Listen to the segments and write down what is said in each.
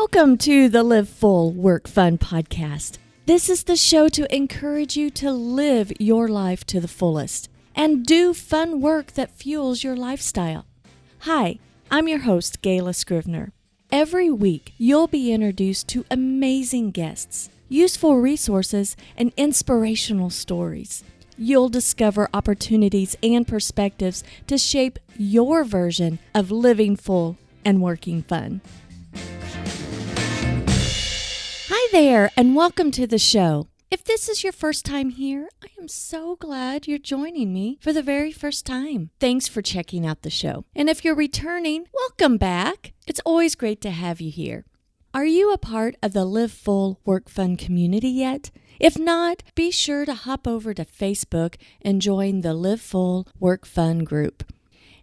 Welcome to the Live Full, Work Fun podcast. This is the show to encourage you to live your life to the fullest and do fun work that fuels your lifestyle. Hi, I'm your host, Gayla Scrivener. Every week, you'll be introduced to amazing guests, useful resources, and inspirational stories. You'll discover opportunities and perspectives to shape your version of living full and working fun. Hi there, and welcome to the show. If this is your first time here, I am so glad you're joining me for the very first time. Thanks for checking out the show. And if you're returning, welcome back. It's always great to have you here. Are you a part of the Live Full, Work Fun community yet? If not, be sure to hop over to Facebook and join the Live Full, Work Fun group.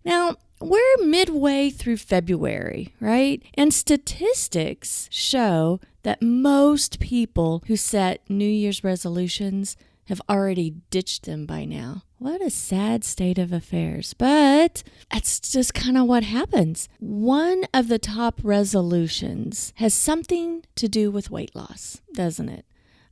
Now, we're midway through February, right? And statistics show that most people who set New Year's resolutions have already ditched them by now. What a sad state of affairs. But that's just kind of what happens. One of the top resolutions has something to do with weight loss, doesn't it?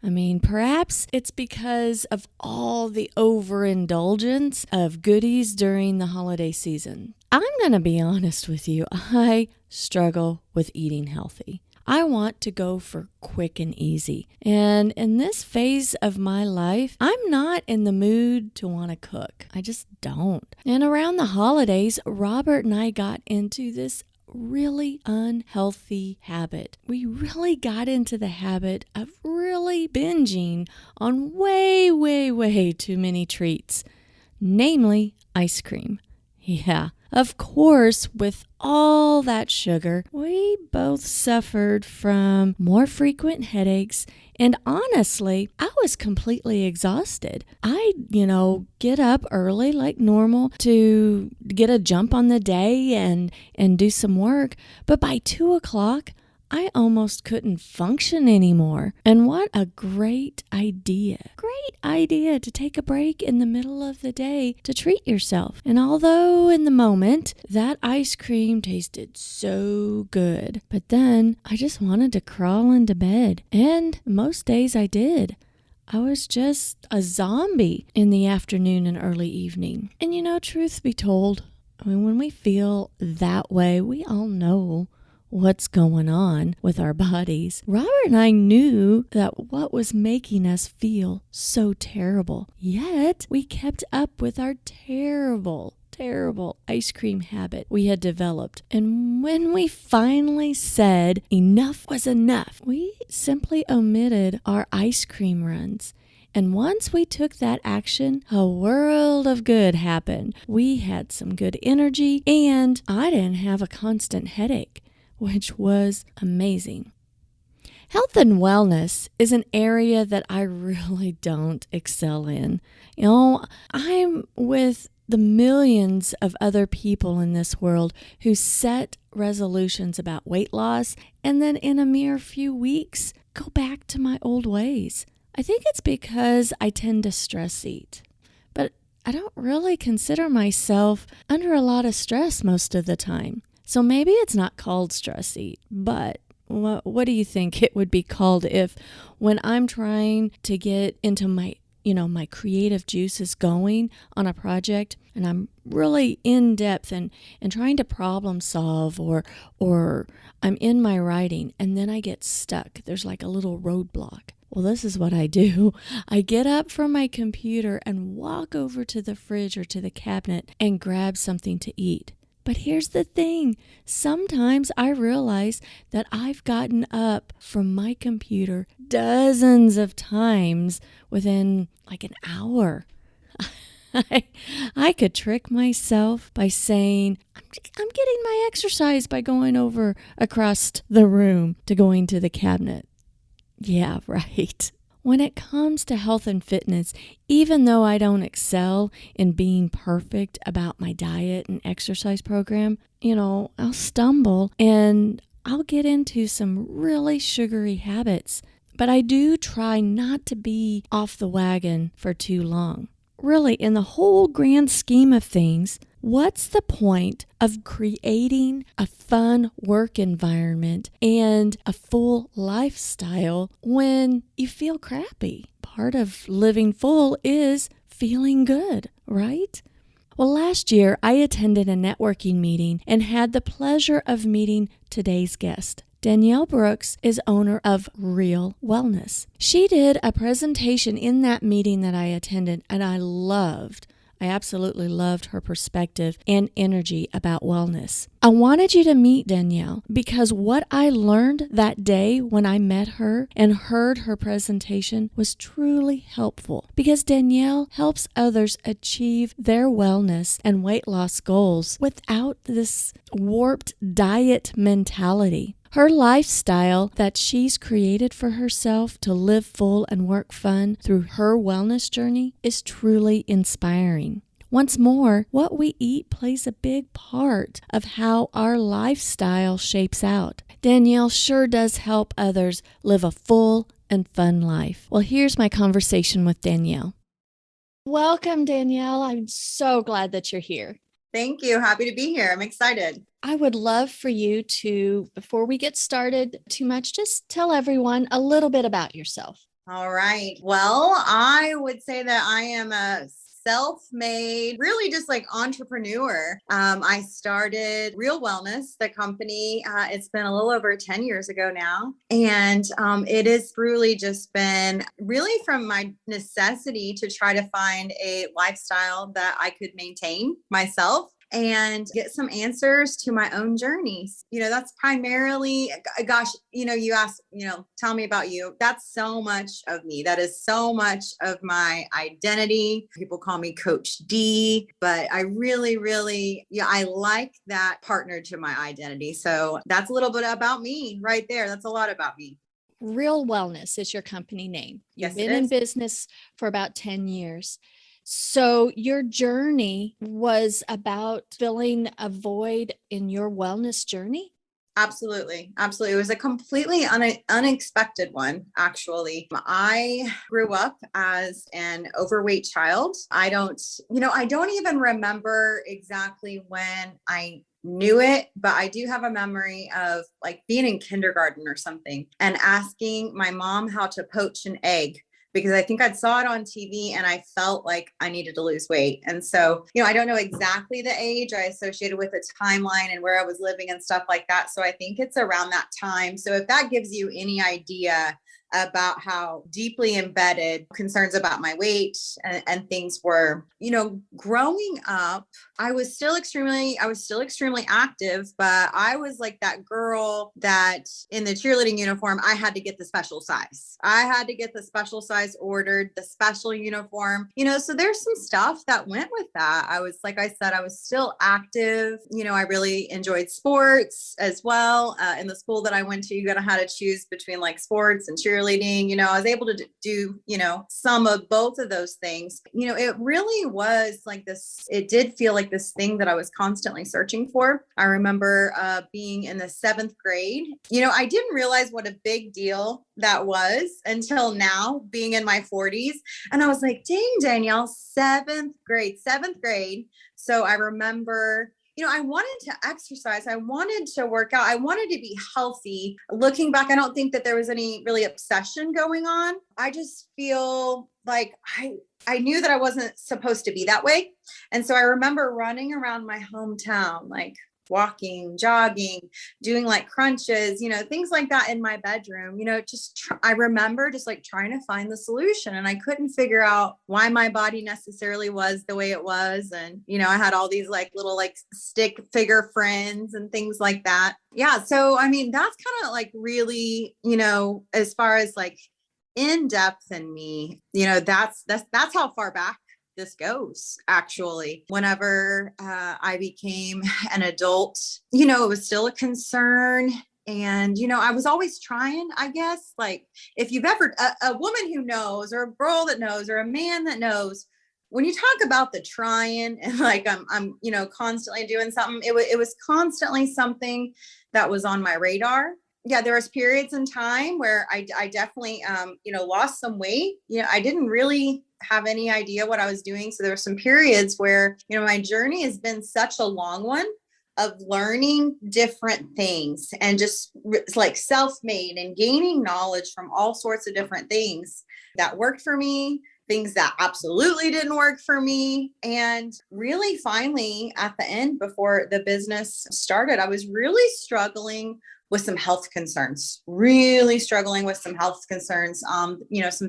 I mean, perhaps it's because of all the overindulgence of goodies during the holiday season. I'm going to be honest with you. I struggle with eating healthy. I want to go for quick and easy. And in this phase of my life, I'm not in the mood to want to cook. I just don't. And around the holidays, Robert and I got into this really unhealthy habit. We really got into the habit of really binging on way too many treats, namely ice cream. Yeah, of course, with all that sugar, we both suffered from more frequent headaches, and honestly, I was completely exhausted. I'd, get up early like normal to get a jump on the day and do some work, but by 2 o'clock, I almost couldn't function anymore. And what a great idea. Great idea to take a break in the middle of the day to treat yourself. And although in the moment that ice cream tasted so good, but then I just wanted to crawl into bed. And most days I did. I was just a zombie in the afternoon and early evening. And truth be told, when we feel that way, we all know what's going on with our bodies. Robert and I knew that what was making us feel so terrible. Yet, we kept up with our terrible ice cream habit we had developed. And when we finally said enough was enough, we simply omitted our ice cream runs. And once we took that action, a world of good happened. We had some good energy, and I didn't have a constant headache, which was amazing. Health and wellness is an area that I really don't excel in. I'm with the millions of other people in this world who set resolutions about weight loss and then in a mere few weeks go back to my old ways. I think it's because I tend to stress eat, but I don't really consider myself under a lot of stress most of the time. So maybe it's not called stress eat, but what do you think it would be called if when I'm trying to get into my creative juices going on a project and I'm really in depth and trying to problem solve or I'm in my writing and then I get stuck. There's like a little roadblock. Well, this is what I do. I get up from my computer and walk over to the fridge or to the cabinet and grab something to eat. But here's the thing. Sometimes I realize that I've gotten up from my computer dozens of times within like an hour. I could trick myself by saying, I'm getting my exercise by going over across the room to going to the cabinet. Yeah, right. When it comes to health and fitness, even though I don't excel in being perfect about my diet and exercise program, I'll stumble and I'll get into some really sugary habits. But I do try not to be off the wagon for too long. really, in the whole grand scheme of things, what's the point of creating a fun work environment and a full lifestyle when you feel crappy? Part of living full is feeling good, right? Well, last year I attended a networking meeting and had the pleasure of meeting today's guest. Danielle Brooks is owner of Real Wellness. She did a presentation in that meeting that I attended, and I absolutely loved her perspective and energy about wellness. I wanted you to meet Danielle because what I learned that day when I met her and heard her presentation was truly helpful, because Danielle helps others achieve their wellness and weight loss goals without this warped diet mentality. Her lifestyle that she's created for herself to live full and work fun through her wellness journey is truly inspiring. Once more, what we eat plays a big part of how our lifestyle shapes out. Danielle sure does help others live a full and fun life. Well, here's my conversation with Danielle. Welcome, Danielle. I'm so glad that you're here. Thank you. Happy to be here. I'm excited. I would love for you to, before we get started too much, just tell everyone a little bit about yourself. All right. Well, I would say that I am a self-made, really just like entrepreneur. I started Real Wellness, the company. It's been a little over 10 years ago now. And it has really just been really from my necessity to try to find a lifestyle that I could maintain myself and get some answers to my own journeys. That's primarily, gosh, you asked, tell me about you. That's so much of me. That is so much of my identity. People call me Coach D, but I really, I like that partner to my identity. So that's a little bit about me right there. That's a lot about me. Real Wellness is your company name. You've been in business for about 10 years. So your journey was about filling a void in your wellness journey? Absolutely. It was a completely unexpected one, actually. I grew up as an overweight child. I don't even remember exactly when I knew it, but I do have a memory of like being in kindergarten or something and asking my mom how to poach an egg, because I think I saw it on TV and I felt like I needed to lose weight. And so, I don't know exactly the age I associated with the timeline and where I was living and stuff like that. So I think it's around that time. So if that gives you any idea about how deeply embedded concerns about my weight and things were, growing up, I was still extremely active, but I was like that girl that in the cheerleading uniform, I had to get the special size. I had to get the special size ordered, the special uniform, so there's some stuff that went with that. I was, like I said, I was still active. I really enjoyed sports as well. In the school that I went to, you got to have to choose between like sports and cheerleading. I was able to do, some of both of those things. It really was like this, it did feel like this thing that I was constantly searching for. I remember being in the 7th grade. I didn't realize what a big deal that was until now, being in my 40s. And I was like, dang, Danielle, 7th grade. So I remember, I wanted to exercise. I wanted to work out. I wanted to be healthy. Looking back, I don't think that there was any really obsession going on. I just feel like I knew that I wasn't supposed to be that way. And so I remember running around my hometown, like walking, jogging, doing like crunches, things like that in my bedroom, I remember just like trying to find the solution, and I couldn't figure out why my body necessarily was the way it was. And, I had all these like little like stick figure friends and things like that. Yeah. So, I mean, that's kind of like really, as far as like in depth in me, that's how far back this goes. Actually, whenever I became an adult, it was still a concern. And, I was always trying, I guess, like if you've ever, a woman who knows, or a girl that knows, or a man that knows, when you talk about the trying and like, I'm, constantly doing something, it was constantly something that was on my radar. Yeah, there was periods in time where I definitely, lost some weight. I didn't really have any idea what I was doing. So there were some periods where, my journey has been such a long one of learning different things and just like self-made and gaining knowledge from all sorts of different things that worked for me, things that absolutely didn't work for me. And really finally at the end, before the business started, I was really struggling with some health concerns, some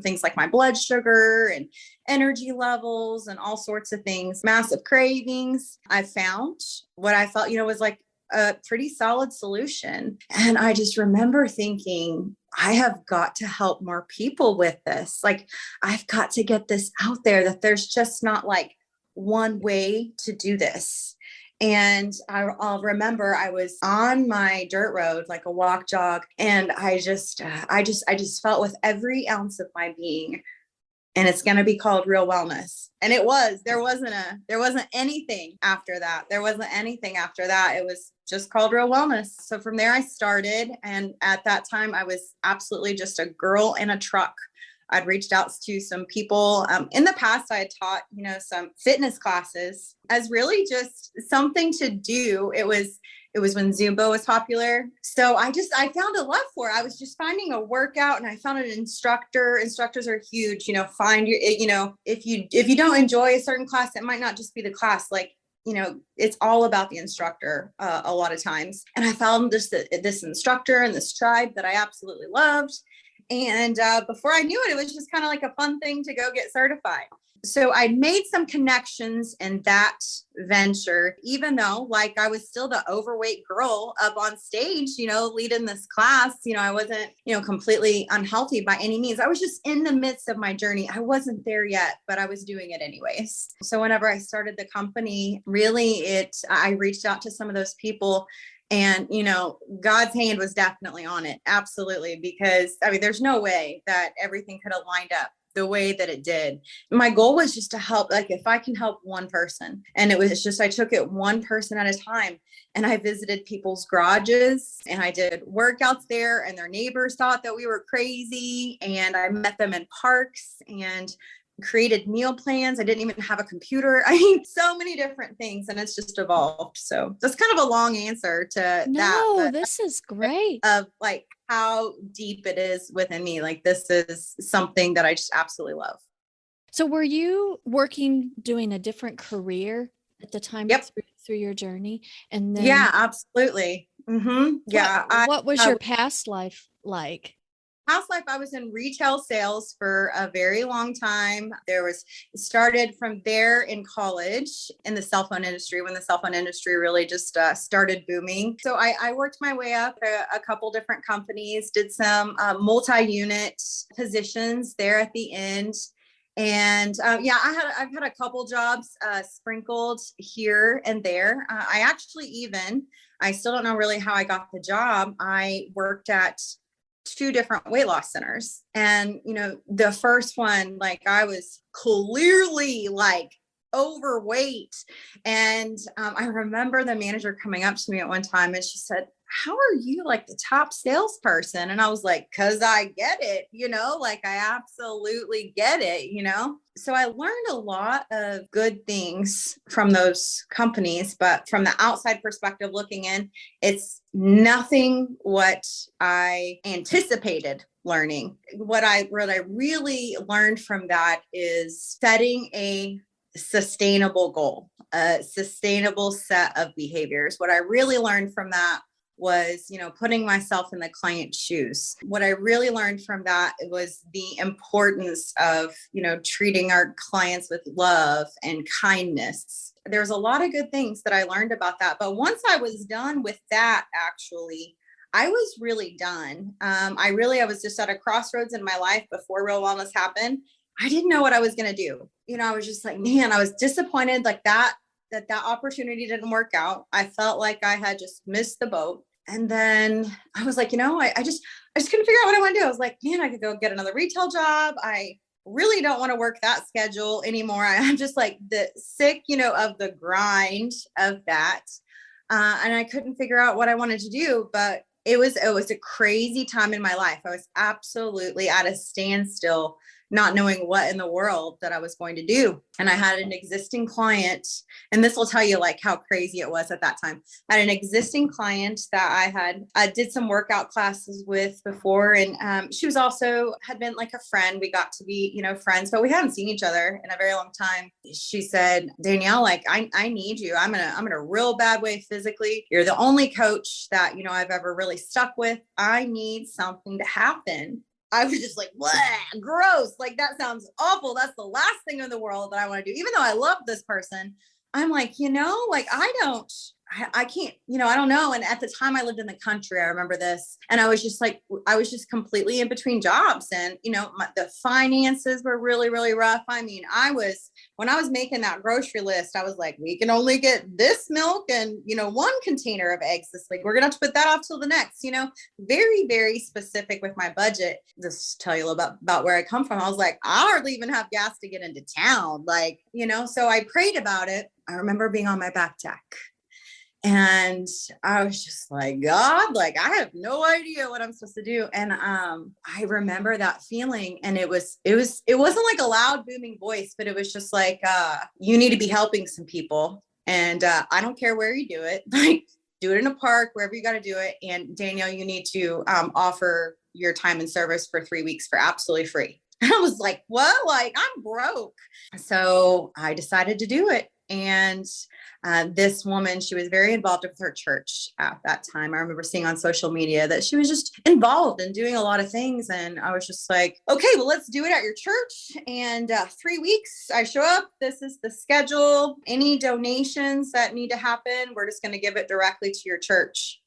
things like my blood sugar and energy levels and all sorts of things, massive cravings. I found what I felt, was like a pretty solid solution. And I just remember thinking, I have got to help more people with this. Like, I've got to get this out there, that there's just not like one way to do this. And I'll remember I was on my dirt road, like a walk jog. And I just felt with every ounce of my being, and it's going to be called real wellness. And there wasn't anything after that. It was just called real wellness. So from there I started. And at that time I was absolutely just a girl in a truck. I'd reached out to some people. In the past, I had taught, some fitness classes as really just something to do. It was when Zumba was popular. So I found a love for it. I was just finding a workout, and I found an instructor. Instructors are huge. Find your, if you don't enjoy a certain class, it might not just be the class. Like, it's all about the instructor a lot of times. And I found this instructor and this tribe that I absolutely loved. And before I knew it, it was just kind of like a fun thing to go get certified. So I made some connections in that venture, even though like I was still the overweight girl up on stage, leading this class. I wasn't, completely unhealthy by any means. I was just in the midst of my journey. I wasn't there yet, but I was doing it anyways. So whenever I started the company, really I reached out to some of those people. And, God's hand was definitely on it. Absolutely. Because there's no way that everything could have lined up the way that it did. My goal was just to help, like if I can help one person. And it was just, I took it one person at a time, and I visited people's garages and I did workouts there, and their neighbors thought that we were crazy. And I met them in parks and created meal plans. I didn't even have a computer. So many different things, and it's just evolved. So that's kind of a long answer to that. No, this is great. Of like how deep it is within me. Like, this is something that I just absolutely love. So were you doing a different career at the time? Yep. through your journey? And then yeah, absolutely. Mm-hmm. Yeah. What was your past life like? Past life, I was in retail sales for a very long time. Started from there in college in the cell phone industry, when the cell phone industry really just started booming. So I worked my way up a couple different companies, did some multi-unit positions there at the end. And I've had a couple jobs sprinkled here and there. I still don't know really how I got the job. I worked at 2 different weight loss centers. And, the first one, like I was clearly like overweight. And I remember the manager coming up to me at one time and she said, "How are you like the top salesperson?" And I was like, "'Cause I get it, like I absolutely get it, So I learned a lot of good things from those companies, but from the outside perspective looking in, it's nothing what I anticipated learning. What I really learned from that is setting a sustainable goal, a sustainable set of behaviors. What I really learned from that was, putting myself in the client's shoes. What I really learned from that was the importance of, treating our clients with love and kindness. There's a lot of good things that I learned about that. But once I was done with that, actually, I was really done. I was just at a crossroads in my life before Real Wellness happened. I didn't know what I was going to do. I was just like, man, I was disappointed like that opportunity didn't work out. I felt like I had just missed the boat. And then I was like, I just couldn't figure out what I want to do. I was like, man, I could go get another retail job. I really don't want to work that schedule anymore. I'm just like sick, of the grind of that. And I couldn't figure out what I wanted to do, but it was a crazy time in my life. I was absolutely at a standstill not knowing what in the world that I was going to do. And I had an existing client, and this will tell you like how crazy it was at that time. I had an existing client that I did some workout classes with before. And she was also had been like a friend. We got to be, friends, but we hadn't seen each other in a very long time. She said, Danielle, like, I need you. I'm in a real bad way physically. You're the only coach that, I've ever really stuck with. I need something to happen. I was just like, what? Gross. Like, that sounds awful. That's the last thing in the world that I want to do. Even though I love this person, I'm like, like, I can't, I don't know. And at the time I lived in the country, I remember this. And I was just completely in between jobs. And, the finances were really, really rough. I mean, when I was making that grocery list, I was like, we can only get this milk and, one container of eggs this week. We're going to have to put that off till the next, very, very specific with my budget. Just to tell you a little about where I come from. I was like, I hardly even have gas to get into town. Like, so I prayed about it. I remember being on my back deck. And I was just like, God, like, I have no idea what I'm supposed to do. And I remember that feeling. And it wasn't like a loud booming voice, but it was just like, you need to be helping some people. And I don't care where you do it, like, do it in a park, wherever you got to do it. And Danielle, you need to offer your time and service for 3 weeks for absolutely free. And I was like, what? Like, I'm broke. So I decided to do it. And this woman, she was very involved with her church at that time. I remember seeing on social media that she was just involved in doing a lot of things. And I was just like, okay, well, let's do it at your church. And 3 weeks, I show up. This is the schedule. Any donations that need to happen, we're just going to give it directly to your church.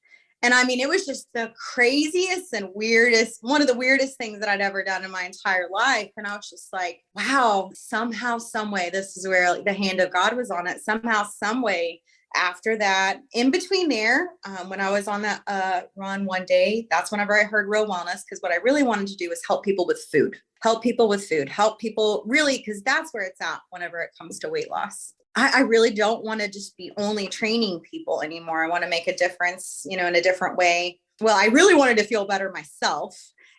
And I mean, it was just the craziest and weirdest, one of the weirdest things that I'd ever done in my entire life. And I was just like, wow, somehow, some way, this is where the hand of God was on it. Somehow, some way, after that, in between there, when I was on that run one day, that's whenever I heard Real Wellness, because what I really wanted to do was help people with food, help people really, because that's where it's at whenever it comes to weight loss. I really don't want to just be only training people anymore. I want to make a difference, in a different way. Well, I really wanted to feel better myself.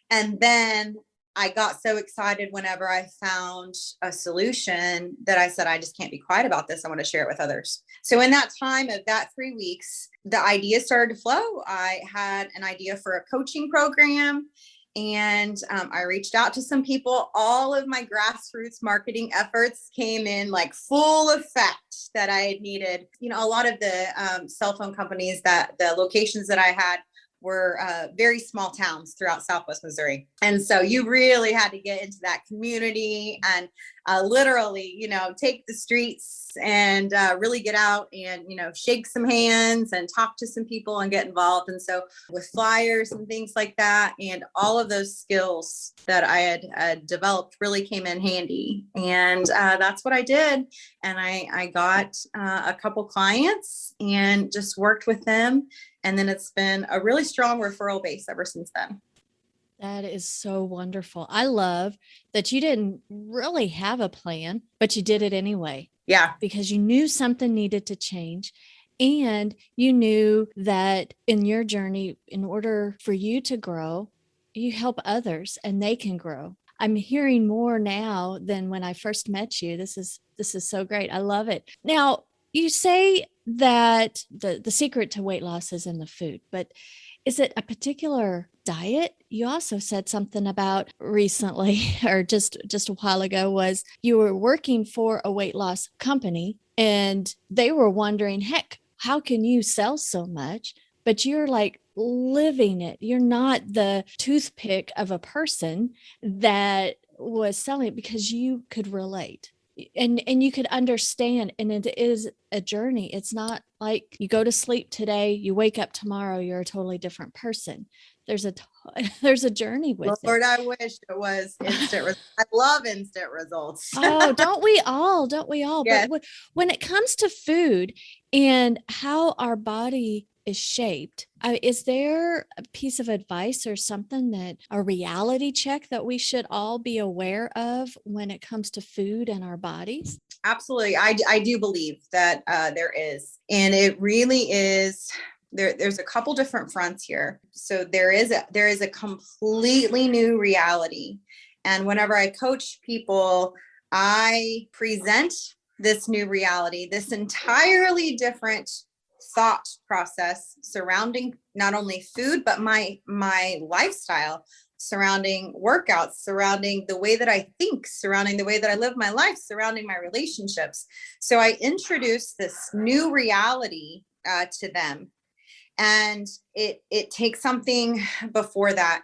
And then I got so excited whenever I found a solution that I said, I just can't be quiet about this. I want to share it with others. So in that time of that 3 weeks, the idea started to flow. I had an idea for a coaching program. And I reached out to some people. All of my grassroots marketing efforts came in like full effect that I had needed. A lot of the cell phone companies, that the locations that I had were very small towns throughout Southwest Missouri. And so you really had to get into that community and literally, take the streets and really get out and, shake some hands and talk to some people and get involved. And so with flyers and things like that, and all of those skills that I had developed really came in handy. And that's what I did. And I got a couple clients and just worked with them. And then it's been a really strong referral base ever since then. That is so wonderful. I love that you didn't really have a plan, but you did it anyway. Yeah. Because you knew something needed to change. And you knew that in your journey, in order for you to grow, you help others and they can grow. I'm hearing more now than when I first met you. This is so great. I love it. Now, you say that the secret to weight loss is in the food, but is it a particular diet? You also said something about recently, or just a while ago, was you were working for a weight loss company and they were wondering, heck, how can you sell so much? But you're like living it. You're not the toothpick of a person that was selling it because you could relate. And you could understand, and it is a journey. It's not like you go to sleep today, you wake up tomorrow, you're a totally different person. There's a journey with Lord, it. I wish it was instant. I love instant results. Oh, don't we all? Yes. But when it comes to food and how our body is shaped, is there a piece of advice or something, that a reality check that we should all be aware of when it comes to food and our bodies? Absolutely. I do believe that there is, and it really is. There's a couple different fronts here. So there is a completely new reality. And whenever I coach people, I present this new reality, this entirely different thought process surrounding not only food, but my lifestyle, surrounding workouts, surrounding the way that I think, surrounding the way that I live my life, surrounding my relationships. So I introduce this new reality to them. And it takes something before that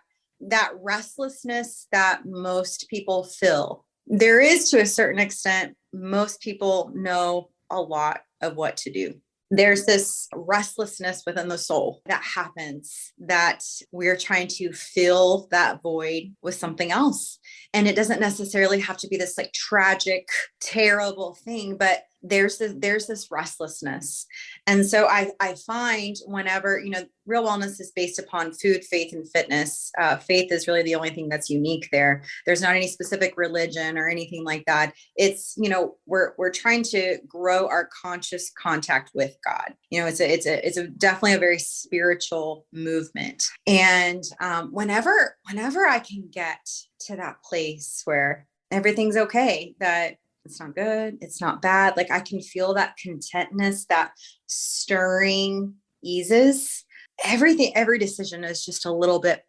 restlessness that most people feel. There is, to a certain extent, most people know a lot of what to do. There's this restlessness within the soul that happens, that we're trying to fill that void with something else. And it doesn't necessarily have to be this like tragic, terrible thing, but there's this restlessness. And so I find whenever, real wellness is based upon food, faith, and fitness. Faith is really the only thing that's unique there. There's not any specific religion or anything like that. It's, we're trying to grow our conscious contact with God. It's definitely a very spiritual movement. And whenever I can get to that place where everything's okay, that it's not good, it's not bad, like I can feel that contentness, that stirring eases, every decision is just a little bit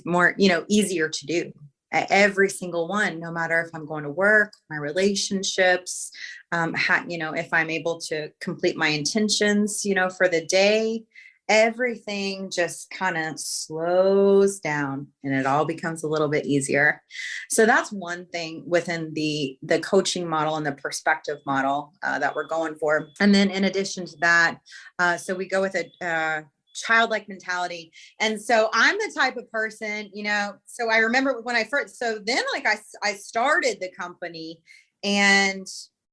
more, easier to do. Every single one, no matter if I'm going to work, my relationships, if I'm able to complete my intentions, for the day, everything just kind of slows down and it all becomes a little bit easier. So that's one thing within the coaching model and the perspective model that we're going for. And then in addition to that, so we go with a childlike mentality. And so I'm the type of person, so I remember when I started the company, and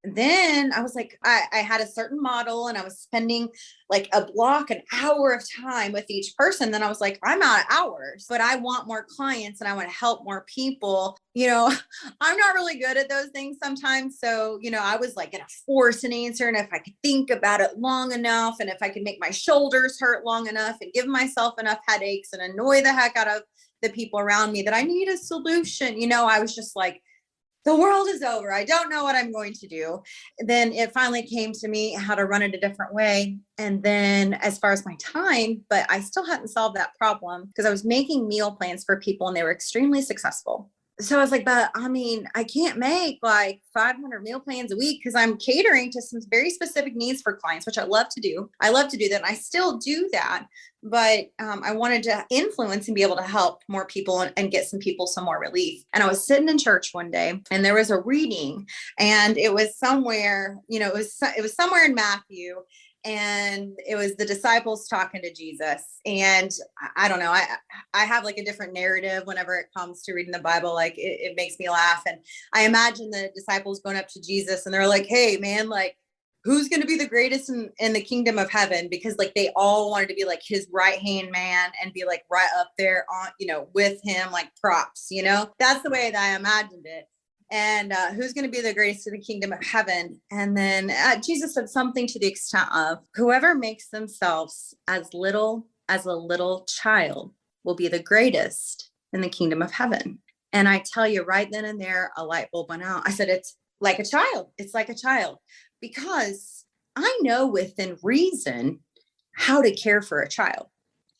then I was like, I had a certain model and I was spending like an hour of time with each person. Then I was like, I'm out of hours, but I want more clients and I want to help more people. I'm not really good at those things sometimes. So, I was like going to force an answer. And if I could think about it long enough, and if I could make my shoulders hurt long enough and give myself enough headaches and annoy the heck out of the people around me that I need a solution, I was just like, the world is over. I don't know what I'm going to do. Then it finally came to me how to run it a different way. And then as far as my time, but I still hadn't solved that problem because I was making meal plans for people and they were extremely successful. So I was like, but I can't make like 500 meal plans a week because I'm catering to some very specific needs for clients, which I love to do. I love to do that. And I still do that. But I wanted to influence and be able to help more people and get some people some more relief. And I was sitting in church one day and there was a reading, and it was somewhere, it was somewhere in Matthew. And it was the disciples talking to Jesus. And I don't know, I have like a different narrative whenever it comes to reading the Bible. Like it makes me laugh. And I imagine the disciples going up to Jesus and they're like, hey man, like who's going to be the greatest in the kingdom of heaven? Because like they all wanted to be like his right hand man and be like right up there on, with him, like props, that's the way that I imagined it. And who's going to be the greatest in the kingdom of heaven? And then Jesus said something to the extent of, whoever makes themselves as little as a little child will be the greatest in the kingdom of heaven. And I tell you right then and there, a light bulb went out. I said, it's like a child. It's like a child, because I know within reason how to care for a child.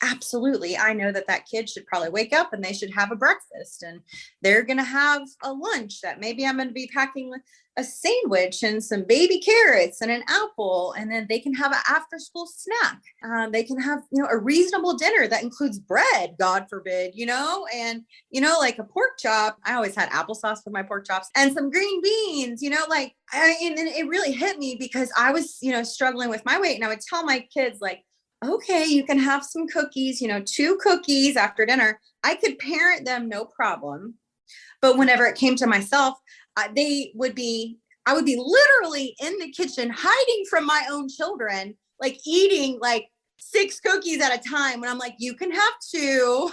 Absolutely. I know that kid should probably wake up and they should have a breakfast, and they're going to have a lunch that maybe I'm going to be packing a sandwich and some baby carrots and an apple. And then they can have an after school snack. They can have, a reasonable dinner that includes bread, God forbid, and, like a pork chop. I always had applesauce with my pork chops and some green beans, and it really hit me because I was, struggling with my weight, and I would tell my kids like, okay, you can have some cookies, 2 cookies after dinner. I could parent them, no problem. But whenever it came to myself, I would be literally in the kitchen hiding from my own children, like eating like 6 cookies at a time when I'm like, you can have 2, so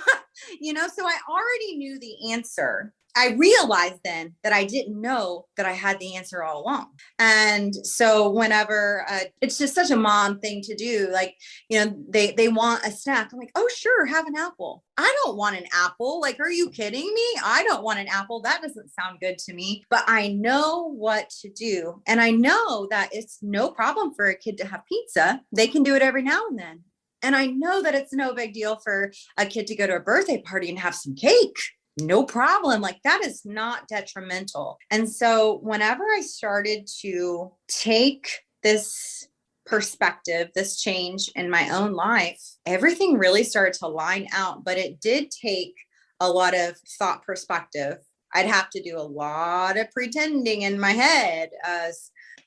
I already knew the answer. I realized then that I didn't know that I had the answer all along. And so whenever it's just such a mom thing to do, like, they want a snack. I'm like, oh, sure, have an apple. I don't want an apple. Like, are you kidding me? I don't want an apple. That doesn't sound good to me. But I know what to do. And I know that it's no problem for a kid to have pizza. They can do it every now and then. And I know that it's no big deal for a kid to go to a birthday party and have some cake. No problem. Like, that is not detrimental. And so whenever I started to take this perspective, this change in my own life, everything really started to line out. But it did take a lot of thought perspective. I'd have to do a lot of pretending in my head.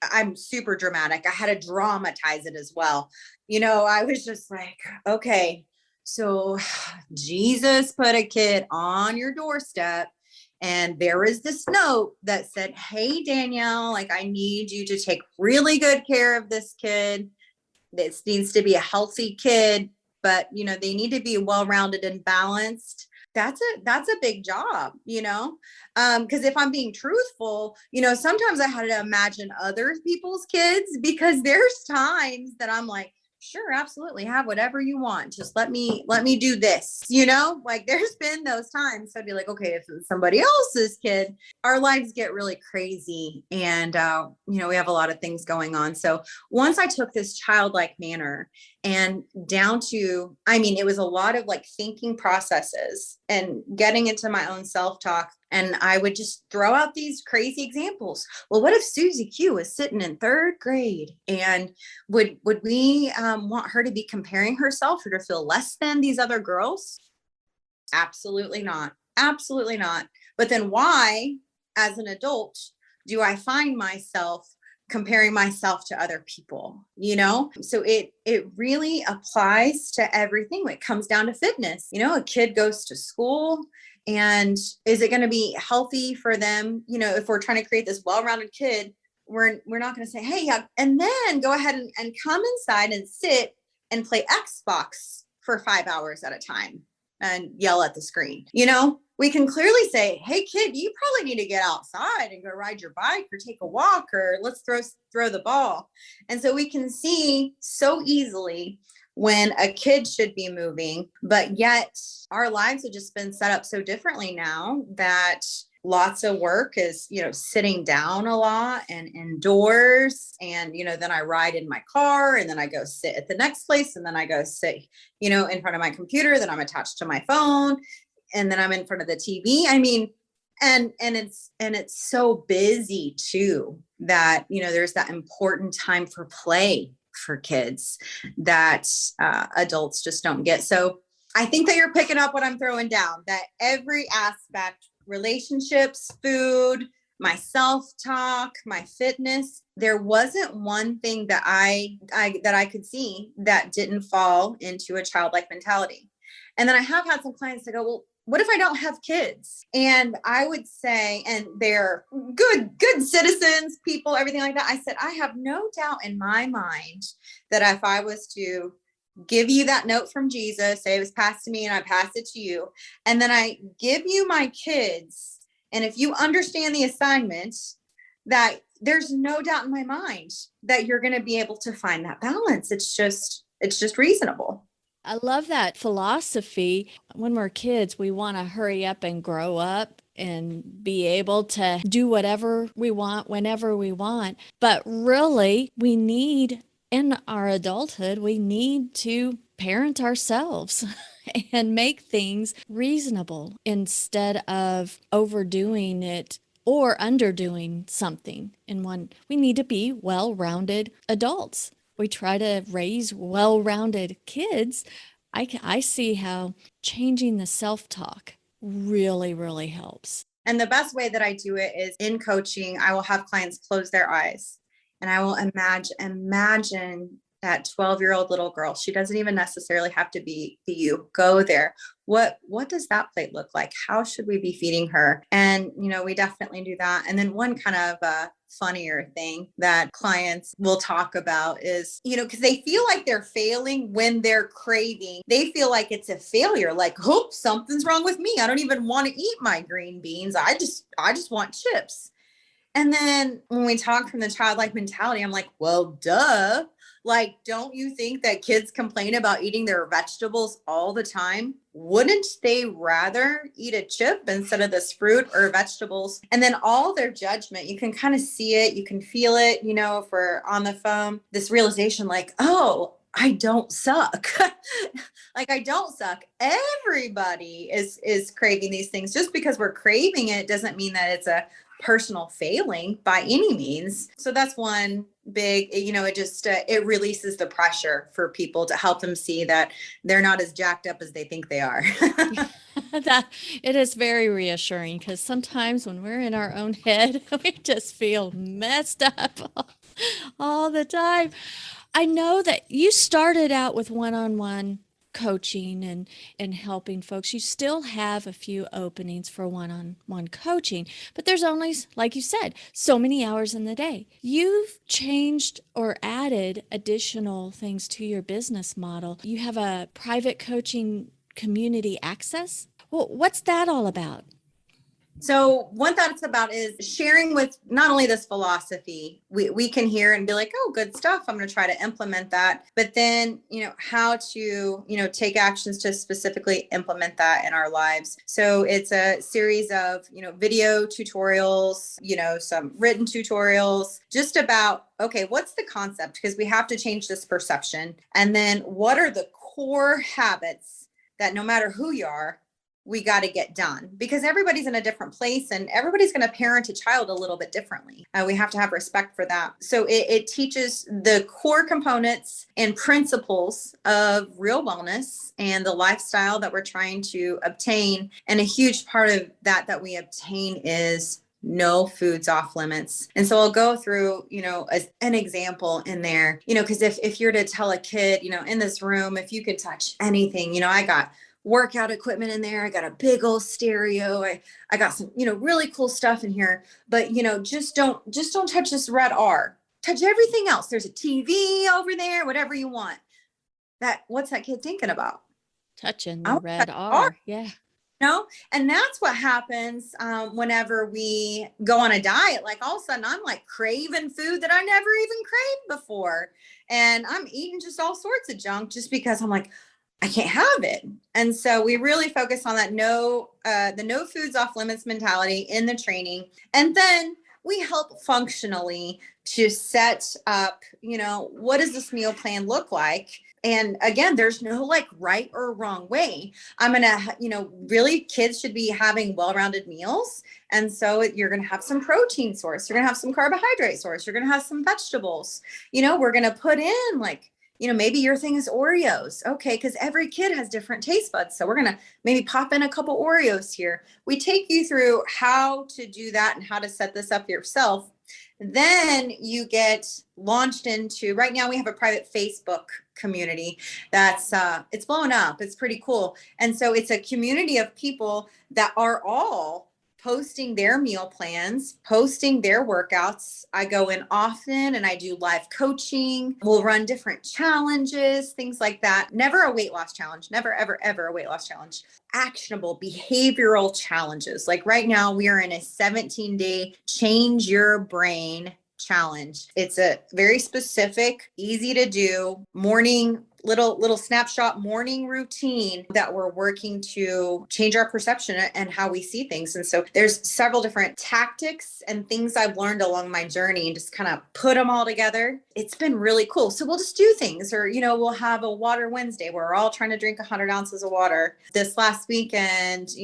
I'm super dramatic. I had to dramatize it as well. I was just like, okay, so Jesus put a kid on your doorstep, and there is this note that said, hey, Danielle, like, I need you to take really good care of this kid. This needs to be a healthy kid, but they need to be well-rounded and balanced. That's a big job, because if I'm being truthful, sometimes I had to imagine other people's kids, because there's times that I'm like, sure, absolutely, have whatever you want. Just let me do this, like, there's been those times. So I'd be like, okay, if it's somebody else's kid, our lives get really crazy. And, we have a lot of things going on. So once I took this childlike manner and down to, it was a lot of like thinking processes and getting into my own self-talk. And I would just throw out these crazy examples. Well, what if Susie Q was sitting in third grade, and would we want her to be comparing herself or to feel less than these other girls? Absolutely not. Absolutely not. But then why, as an adult, do I find myself comparing myself to other people? So it really applies to everything when it comes down to fitness. A kid goes to school, and is it going to be healthy for them? If we're trying to create this well-rounded kid, we're not going to say, hey, yeah, and then go ahead and come inside and sit and play Xbox for 5 hours at a time and yell at the screen. We can clearly say, hey, kid, you probably need to get outside and go ride your bike or take a walk, or let's throw the ball. And so we can see so easily when a kid should be moving, but yet our lives have just been set up so differently now that lots of work is, sitting down a lot and indoors. And, then I ride in my car, and then I go sit at the next place, and then I go sit, in front of my computer, then I'm attached to my phone, and then I'm in front of the TV. And it's so busy too, that, there's that important time for play for kids that adults just don't get. So I think that you're picking up what I'm throwing down, that every aspect, relationships, food, my self-talk, my fitness, there wasn't one thing that I could see that didn't fall into a childlike mentality. And then I have had some clients that go, well, what if I don't have kids? And I would say, and they're good citizens, people, everything like that. I said, I have no doubt in my mind that if I was to give you that note from Jesus, say it was passed to me and I pass it to you, and then I give you my kids, and if you understand the assignment, that there's no doubt in my mind that you're going to be able to find that balance. It's just reasonable. I love that philosophy. When we're kids, we want to hurry up and grow up and be able to do whatever we want, whenever we want. But really, in our adulthood, we need to parent ourselves and make things reasonable instead of overdoing it or underdoing something. We need to be well-rounded adults. We try to raise well-rounded kids. I see how changing the self-talk really, really helps. And the best way that I do it is in coaching. I will have clients close their eyes, and I will imagine that 12-year-old little girl. She doesn't even necessarily have to be you. Go there. What does that plate look like? How should we be feeding her? And, we definitely do that. And then one kind of funnier thing that clients will talk about is, because they feel like they're failing when they're craving. They feel like it's a failure, like, oh, something's wrong with me. I don't even want to eat my green beans. I just want chips. And then when we talk from the childlike mentality, I'm like, well, duh. Like, don't you think that kids complain about eating their vegetables all the time? Wouldn't they rather eat a chip instead of this fruit or vegetables? And then all their judgment, you can kind of see it, you can feel it, if we're on the phone, this realization like, oh, I don't suck. Like, I don't suck. Everybody is craving these things. Just because we're craving it doesn't mean that it's a personal failing by any means. So that's one big, it just, it releases the pressure for people to help them see that they're not as jacked up as they think they are. That it is very reassuring, because sometimes when we're in our own head, we just feel messed up all the time. I know that you started out with one-on-one coaching and helping folks. You still have a few openings for one-on-one coaching, but there's only, like you said, so many hours in the day. You've changed or added additional things to your business model. You have a private coaching community access. Well, what's that all about? So what that's about is sharing with not only this philosophy, we can hear and be like, oh, good stuff. I'm going to try to implement that. But then, how to, take actions to specifically implement that in our lives. So it's a series of, video tutorials, some written tutorials, just about, okay, what's the concept? Because we have to change this perception. And then what are the core habits that no matter who you are, we got to get done, because everybody's in a different place and everybody's going to parent a child a little bit differently. We have to have respect for that. So it teaches the core components and principles of real wellness and the lifestyle that we're trying to obtain. And a huge part of that we obtain is no foods off limits. And so I'll go through, an example in there, because if you're to tell a kid, in this room, if you could touch anything, I got workout equipment in there. I got a big old stereo. I got some, really cool stuff in here, but just don't touch this red R. Touch everything else. There's a TV over there, whatever you want. What's that kid thinking about? Touching the red R. Yeah. And that's what happens whenever we go on a diet. Like, all of a sudden I'm like craving food that I never even craved before. And I'm eating just all sorts of junk just because I'm like, I can't have it. And so we really focus on that the no foods off limits mentality in the training. And then we help functionally to set up, what does this meal plan look like? And again, there's no like right or wrong way. I'm going to, really kids should be having well-rounded meals. And so you're going to have some protein source. You're going to have some carbohydrate source. You're going to have some vegetables. We're going to put in like, maybe your thing is Oreos. Okay. Because every kid has different taste buds. So we're going to maybe pop in a couple Oreos here. We take you through how to do that and how to set this up yourself. Then you get launched into, right now we have a private Facebook community that's, it's blowing up. It's pretty cool. And so it's a community of people that are all posting their meal plans, posting their workouts. I go in often and I do live coaching. We'll run different challenges, things like that. Never a weight loss challenge. Never, ever, ever a weight loss challenge. Actionable behavioral challenges. Like right now we are in a 17-day change your brain challenge. It's a very specific, easy to do morning little snapshot morning routine that we're working to change our perception and how we see things. And so there's several different tactics and things I've learned along my journey and just kind of put them all together. It's been really cool. So we'll just do things, or, we'll have a water Wednesday where we're all trying to drink 100 ounces of water. This last weekend,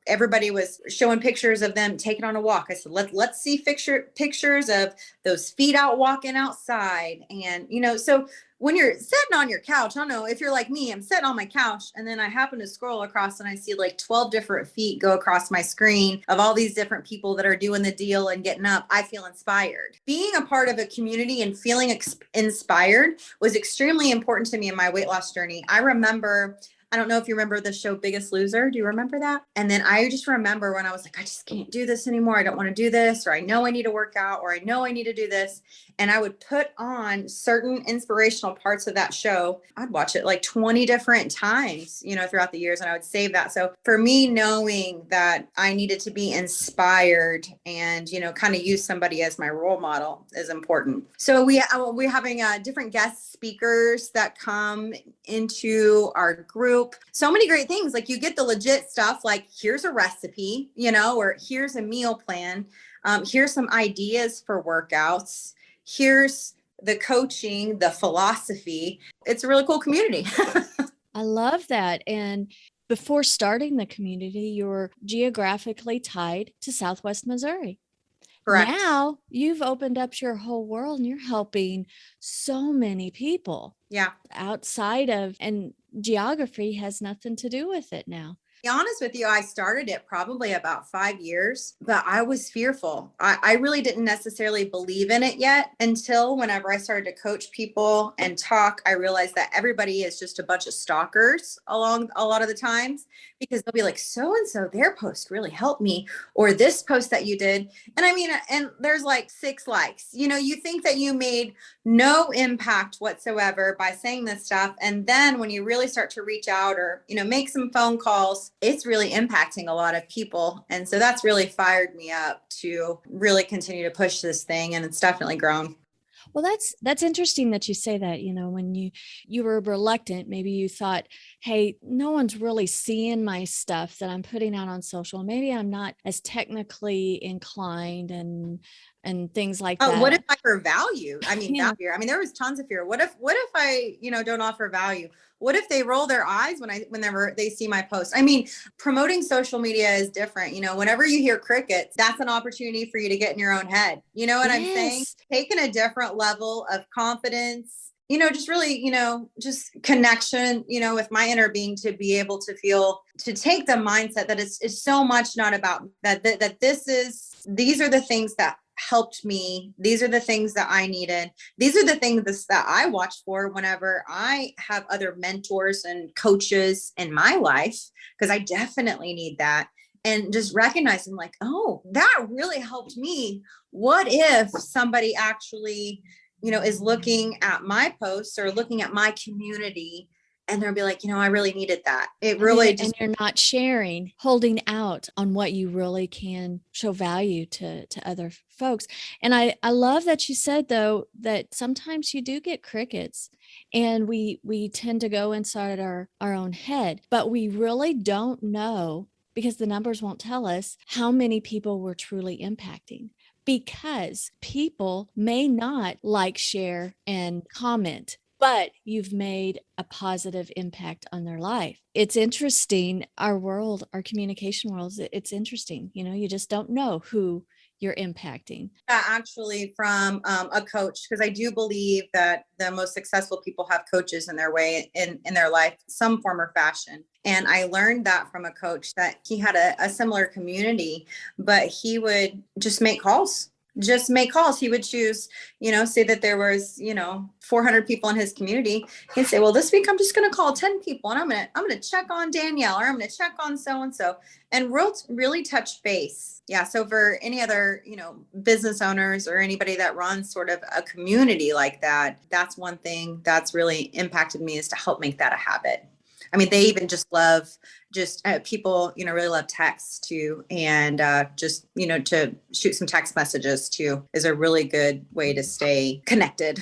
everybody was showing pictures of them taking on a walk. I said, let's see pictures of those feet out walking outside. And, so when you're sitting on your couch, I don't know if you're like me, I'm sitting on my couch and then I happen to scroll across and I see like 12 different feet go across my screen of all these different people that are doing the deal and getting up. I feel inspired. Being a part of a community and feeling inspired was extremely important to me in my weight loss journey. I remember, I don't know if you remember the show Biggest Loser. Do you remember that? And then I just remember when I was like, I just can't do this anymore. I don't want to do this, or I know I need to work out, or I know I need to do this. And I would put on certain inspirational parts of that show. I'd watch it like 20 different times, throughout the years, and I would save that. So for me, knowing that I needed to be inspired and, kind of use somebody as my role model is important. So we're having different guest speakers that come into our group. So many great things. Like you get the legit stuff, like here's a recipe, or here's a meal plan. Here's some ideas for workouts. Here's the coaching, the philosophy. It's a really cool community. I love that. And before starting the community, you were geographically tied to Southwest Missouri. Correct. Now you've opened up your whole world and you're helping so many people. Yeah. Outside of, and geography has nothing to do with it now. To be honest with you, I started it probably about 5 years, but I was fearful. I really didn't necessarily believe in it yet until whenever I started to coach people and talk, I realized that everybody is just a bunch of stalkers along a lot of the times, because they'll be like, so-and-so, their post really helped me, or this post that you did. And I mean, and there's like 6 likes, you think that you made no impact whatsoever by saying this stuff. And then when you really start to reach out or, make some phone calls, it's really impacting a lot of people. And so that's really fired me up to really continue to push this thing. And it's definitely grown. Well, that's interesting that you say that. When you were reluctant, maybe you thought, hey, no one's really seeing my stuff that I'm putting out on social. Maybe I'm not as technically inclined and things like that. What if I offer value? I mean, value. I mean, there was tons of fear. What if I, don't offer value? What if they roll their eyes whenever they see my post? I mean, promoting social media is different. Whenever you hear crickets, that's an opportunity for you to get in your own head. You know what I'm saying? Taking a different level of confidence, just really, just connection, with my inner being, to be able to feel, to take the mindset that it's so much not about that these are the things that helped me. These are the things that I needed. These are the things that I watch for whenever I have other mentors and coaches in my life, because I definitely need that. And just recognizing like, oh, that really helped me. What if somebody actually, is looking at my posts or looking at my community, and they'll be like, I really needed that. It really and you're not sharing, holding out on what you really can show value to other folks. And I love that you said, though, that sometimes you do get crickets and we tend to go inside our own head, but we really don't know, because the numbers won't tell us how many people we're truly impacting. Because people may not like, share, and comment, but you've made a positive impact on their life. It's interesting. Our world, our communication world, it's interesting. You just don't know who you're impacting. Actually, from a coach, because I do believe that the most successful people have coaches in their way in their life, some form or fashion. And I learned that from a coach, that he had a similar community, but he would just make calls. He would choose, say that there was, 400 people in his community. He'd say, well, this week I'm just going to call 10 people, and I'm going to check on Danielle, or I'm going to check on so-and-so, and really touch base. Yeah. So for any other, business owners or anybody that runs sort of a community like that, that's one thing that's really impacted me, is to help make that a habit. I mean, they even just love people, really love text too. And to shoot some text messages too is a really good way to stay connected.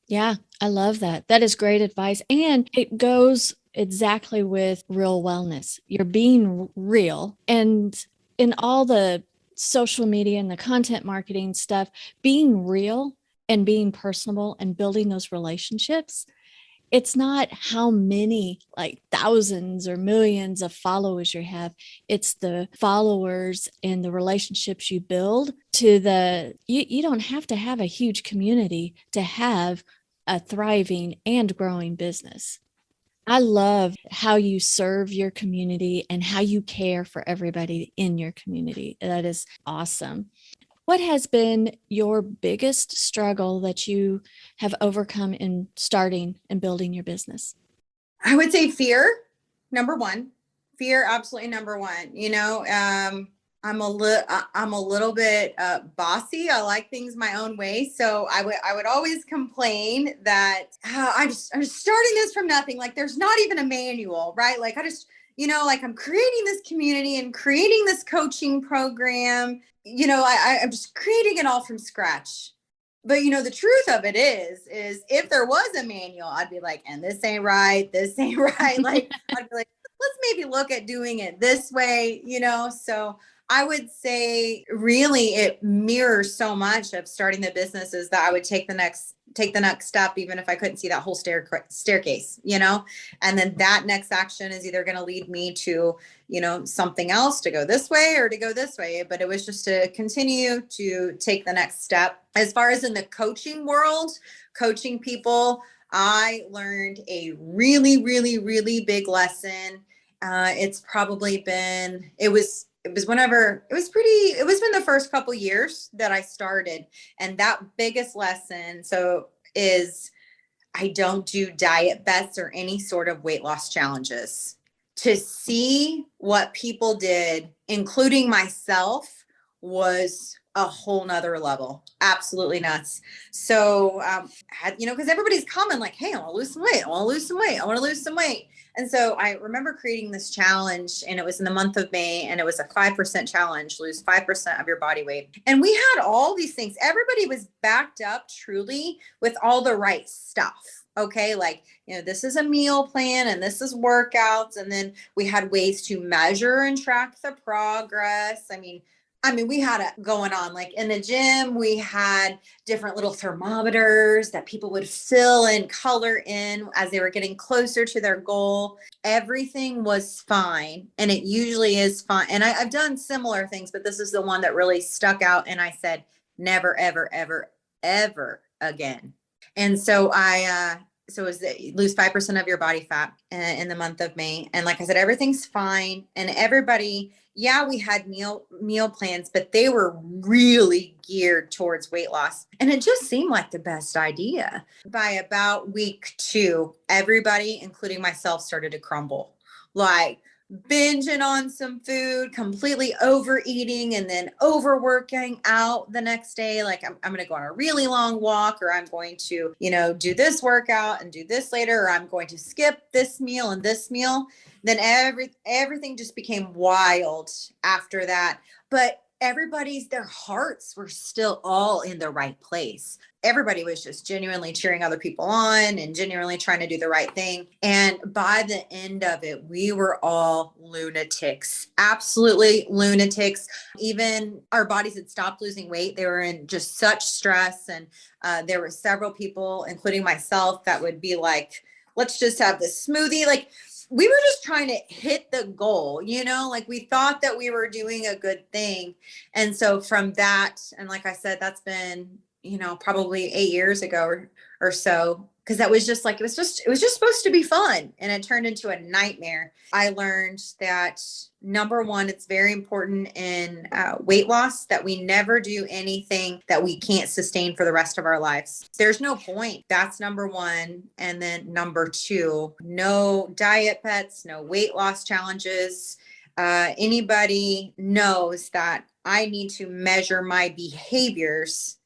Yeah, I love that. That is great advice. And it goes exactly with real wellness. You're being real. And in all the social media and the content marketing stuff, being real and being personable and building those relationships, it's not how many, like thousands or millions of followers you have. It's the followers and the relationships you build you don't have to have a huge community to have a thriving and growing business. I love how you serve your community and how you care for everybody in your community. That is awesome. What has been your biggest struggle that you have overcome in starting and building your business? I would say fear, number one. Fear, absolutely number one. I'm a little bit bossy. I like things my own way, so I would always complain that I'm just starting this from nothing. Like there's not even a manual, right? Like I just like I'm creating this community and creating this coaching program. I'm just creating it all from scratch. But the truth of it is if there was a manual, I'd be like, and this ain't right, this ain't right. Like I'd be like, let's maybe look at doing it this way, So I would say really it mirrors so much of starting the businesses that I would take the next step, even if I couldn't see that whole staircase, and then that next action is either going to lead me to, something else to go this way or to go this way. But it was just to continue to take the next step. As far as in the coaching world, coaching people, I learned a really, really, really big lesson. It's probably been, it was whenever it was been the first couple years that I started. And that biggest lesson is I don't do diet bets or any sort of weight loss challenges. To see what people did, including myself, was a whole nother level. Absolutely nuts. So, because everybody's common, like, hey, I want to lose some weight. I want to lose some weight. I want to lose some weight. And so I remember creating this challenge, and it was in the month of May, and it was a 5% challenge, lose 5% of your body weight. And we had all these things. Everybody was backed up truly with all the right stuff. Okay. Like, this is a meal plan and this is workouts. And then we had ways to measure and track the progress. I mean, we had it going on. Like in the gym, we had different little thermometers that people would fill and color in as they were getting closer to their goal. Everything was fine. And it usually is fine. And I've done similar things, but this is the one that really stuck out. And I said, never, ever, ever, ever again. And so so it was lose 5% of your body fat in the month of May. And like I said, everything's fine. And everybody, we had meal plans, but they were really geared towards weight loss. And it just seemed like the best idea. By about week 2, everybody, including myself, started to crumble. Like binging on some food, completely overeating, and then overworking out the next day. Like I'm going to go on a really long walk, or I'm going to, do this workout and do this later, or I'm going to skip this meal and this meal. Then everything just became wild after that. But their hearts were still all in the right place. Everybody was just genuinely cheering other people on and genuinely trying to do the right thing. And by the end of it, we were all lunatics, absolutely lunatics. Even our bodies had stopped losing weight. They were in just such stress. And there were several people, including myself, that would be like, let's just have this smoothie. Like, we were just trying to hit the goal, like we thought that we were doing a good thing. And so from that, and like I said, that's been, probably 8 years ago or so, because that was just like, it was just supposed to be fun. And it turned into a nightmare. I learned that number one, it's very important in weight loss that we never do anything that we can't sustain for the rest of our lives. There's no point. That's number one. And then number 2, no diet bets, no weight loss challenges. Anybody knows that I need to measure my behaviors.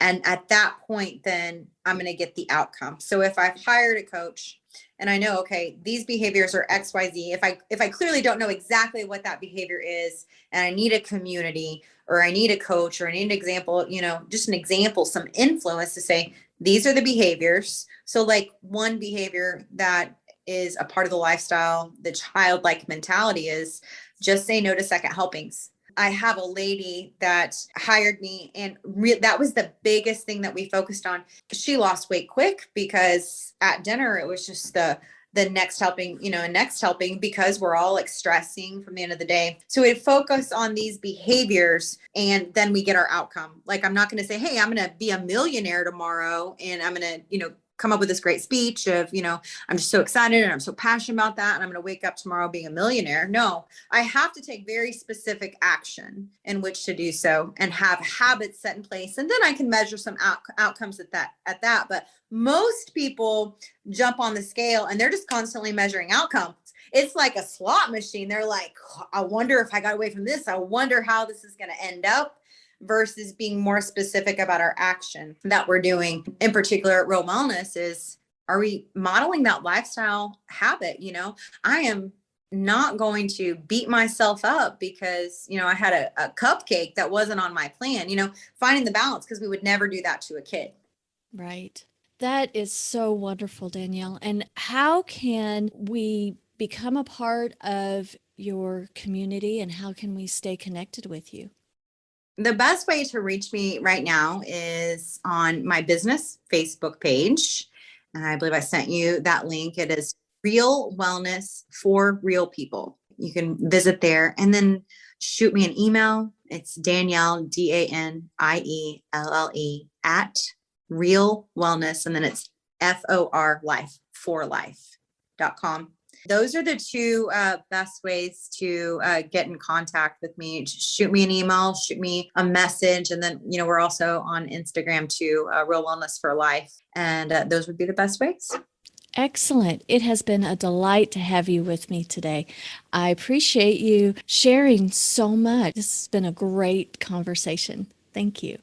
And at that point, then I'm going to get the outcome. So if I've hired a coach and I know, okay, these behaviors are X, Y, Z, if I clearly don't know exactly what that behavior is, and I need a community, or I need a coach, or I need an example, just an example, some influence to say, these are the behaviors. So like one behavior that is a part of the lifestyle, the childlike mentality, is just say no to second helpings. I have a lady that hired me, and that was the biggest thing that we focused on. She lost weight quick because at dinner, it was just the next helping, because we're all like stressing from the end of the day. So we focus on these behaviors, and then we get our outcome. Like, I'm not going to say, hey, I'm going to be a millionaire tomorrow, and I'm going to, come up with this great speech of, I'm just so excited and I'm so passionate about that. And I'm going to wake up tomorrow being a millionaire. No, I have to take very specific action in which to do so and have habits set in place. And then I can measure some outcomes at that. But most people jump on the scale and they're just constantly measuring outcomes. It's like a slot machine. They're like, I wonder if I got away from this. I wonder how this is going to end up, versus being more specific about our action that we're doing. In particular, at Real Wellness is, are we modeling that lifestyle habit? I am not going to beat myself up because, I had a cupcake that wasn't on my plan, finding the balance, because we would never do that to a kid. Right. That is so wonderful, Danielle. And how can we become a part of your community, and how can we stay connected with you? The best way to reach me right now is on my business Facebook page. And I believe I sent you that link. It is Real Wellness for Real People. You can visit there and then shoot me an email. It's Danielle, DANIELLE at Real Wellness. And then it's FOR Life, for life.com. Those are the two best ways to get in contact with me. Just shoot me an email, shoot me a message. And then, we're also on Instagram too, Real Wellness for Life. And those would be the best ways. Excellent. It has been a delight to have you with me today. I appreciate you sharing so much. This has been a great conversation. Thank you.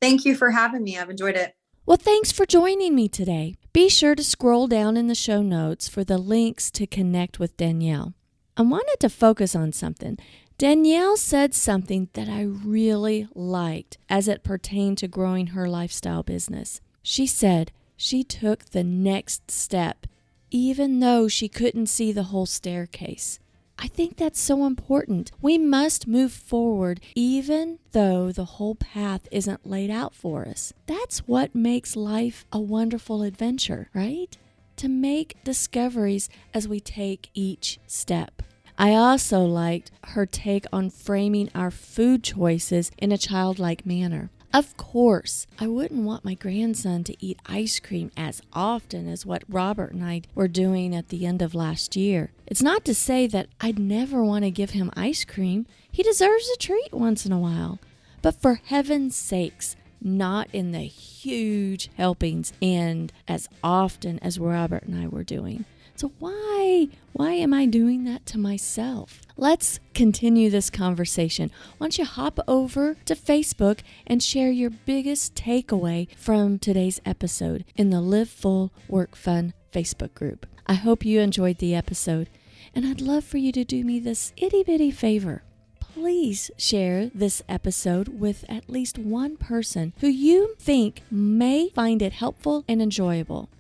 Thank you for having me. I've enjoyed it. Well, thanks for joining me today. Be sure to scroll down in the show notes for the links to connect with Danielle. I wanted to focus on something. Danielle said something that I really liked as it pertained to growing her lifestyle business. She said she took the next step, even though she couldn't see the whole staircase. I think that's so important. We must move forward even though the whole path isn't laid out for us. That's what makes life a wonderful adventure, right? To make discoveries as we take each step. I also liked her take on framing our food choices in a childlike manner. Of course, I wouldn't want my grandson to eat ice cream as often as what Robert and I were doing at the end of last year. It's not to say that I'd never want to give him ice cream. He deserves a treat once in a while. But for heaven's sakes, not in the huge helpings and as often as Robert and I were doing. So why am I doing that to myself? Let's continue this conversation. Why don't you hop over to Facebook and share your biggest takeaway from today's episode in the Live Full, Work Fun Facebook group. I hope you enjoyed the episode, and I'd love for you to do me this itty-bitty favor. Please share this episode with at least one person who you think may find it helpful and enjoyable.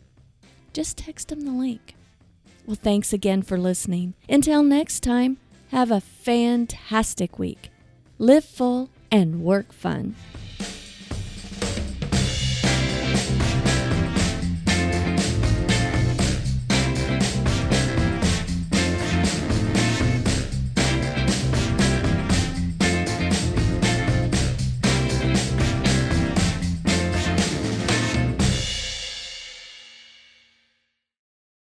Just text them the link. Well, thanks again for listening. Until next time, have a fantastic week. Live full and work fun.